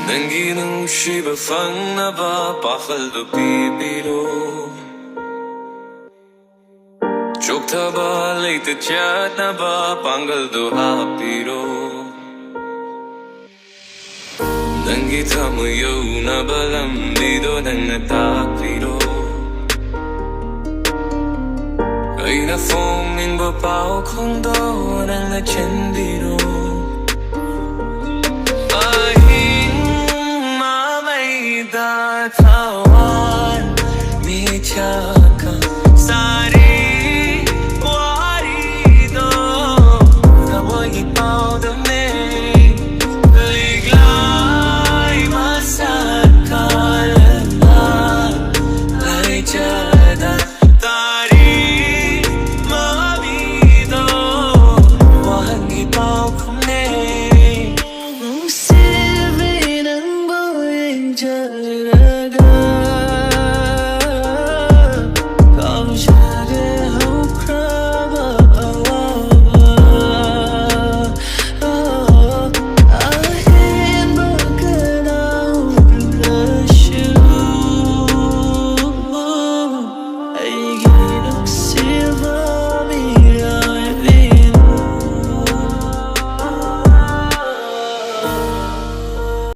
ꯅꯪꯒꯤ ꯅꯨꯡꯁꯤꯕ ꯐꯪꯅꯕ ꯄꯥꯈꯜꯗꯨ ꯄꯤꯕꯤꯔꯣ ꯆꯣꯛꯊꯕ ꯂꯩꯇ ꯆꯠꯅꯕ ꯄꯥꯡꯒꯜꯗꯨ ꯍꯥꯞꯄꯤꯔꯣ ꯅꯪꯒꯤ ꯊꯃꯣꯏ ꯌꯧꯅꯕ ꯂꯝꯕꯤꯗꯣ ꯅꯪꯅ ꯇꯥꯛꯄꯤꯔꯣ ꯑꯩꯅ ꯐꯣꯡꯅꯤꯡꯕ ꯄꯥꯎꯈꯨꯝꯗꯣ ꯅꯪꯅ ꯆꯦꯟꯕꯤꯔꯣ